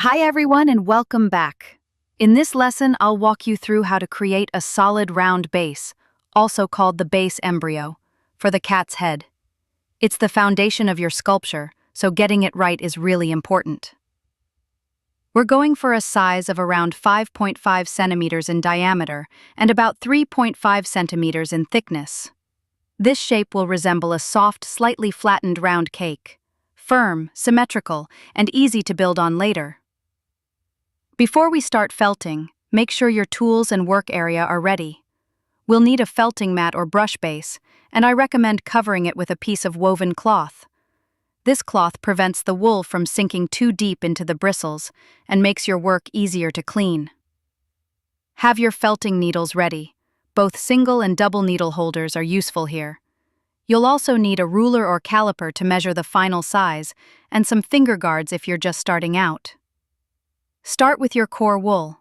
Hi everyone and welcome back. In this lesson, I'll walk you through how to create a solid round base, also called the base embryo, for the cat's head. It's the foundation of your sculpture, so getting it right is really important. We're going for a size of around 5.5 centimeters in diameter and about 3.5 centimeters in thickness. This shape will resemble a soft, slightly flattened round cake. Firm, symmetrical, and easy to build on later. Before we start felting, make sure your tools and work area are ready. We'll need a felting mat or brush base, and I recommend covering it with a piece of woven cloth. This cloth prevents the wool from sinking too deep into the bristles and makes your work easier to clean. Have your felting needles ready. Both single and double needle holders are useful here. You'll also need a ruler or caliper to measure the final size, and some finger guards if you're just starting out. Start with your core wool.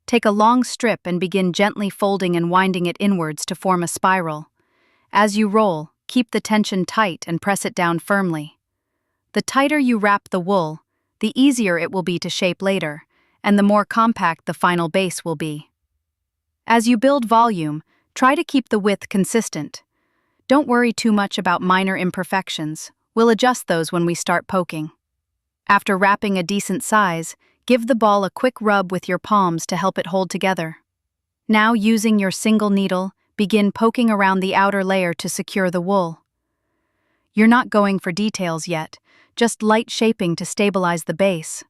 Take a long strip and begin gently folding and winding it inwards to form a spiral. As you roll, keep the tension tight and press it down firmly. The tighter you wrap the wool, the easier it will be to shape later, and the more compact the final base will be. As you build volume, try to keep the width consistent. Don't worry too much about minor imperfections. We'll adjust those when we start poking. After wrapping a decent size, give the ball a quick rub with your palms to help it hold together. Now, using your single needle, begin poking around the outer layer to secure the wool. You're not going for details yet, just light shaping to stabilize the base.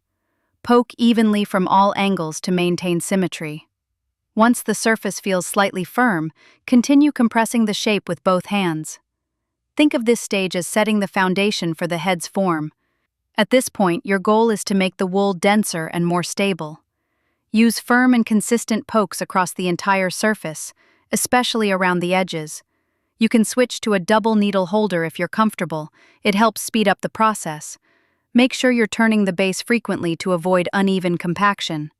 Poke evenly from all angles to maintain symmetry. Once the surface feels slightly firm, continue compressing the shape with both hands. Think of this stage as setting the foundation for the head's form. At this point, your goal is to make the wool denser and more stable. Use firm and consistent pokes across the entire surface, especially around the edges. You can switch to a double needle holder if you're comfortable. It helps speed up the process. Make sure you're turning the base frequently to avoid uneven compaction.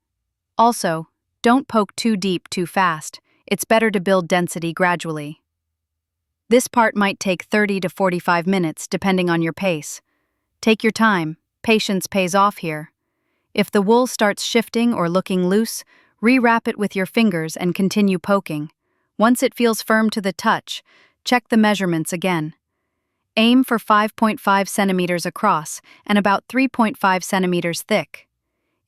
Also, don't poke too deep too fast. It's better to build density gradually. This part might take 30 to 45 minutes, depending on your pace. Take your time. Patience pays off here. If the wool starts shifting or looking loose, rewrap it with your fingers and continue poking. Once it feels firm to the touch, check the measurements again. Aim for 5.5 centimeters across and about 3.5 centimeters thick.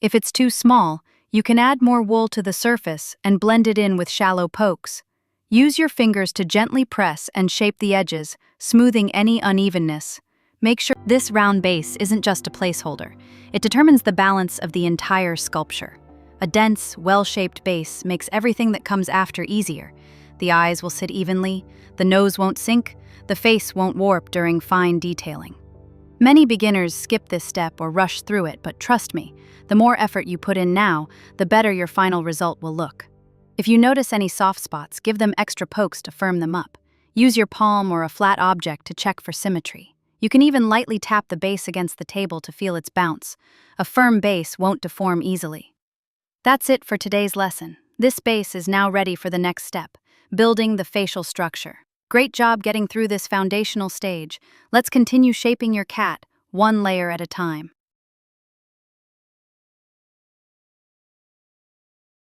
If it's too small, you can add more wool to the surface and blend it in with shallow pokes. Use your fingers to gently press and shape the edges, smoothing any unevenness. Make sure this round base isn't just a placeholder. It determines the balance of the entire sculpture. A dense, well-shaped base makes everything that comes after easier. The eyes will sit evenly, the nose won't sink, the face won't warp during fine detailing. Many beginners skip this step or rush through it, but trust me, the more effort you put in now, the better your final result will look. If you notice any soft spots, give them extra pokes to firm them up. Use your palm or a flat object to check for symmetry. You can even lightly tap the base against the table to feel its bounce. A firm base won't deform easily. That's it for today's lesson. This base is now ready for the next step, building the facial structure. Great job getting through this foundational stage. Let's continue shaping your cat, one layer at a time.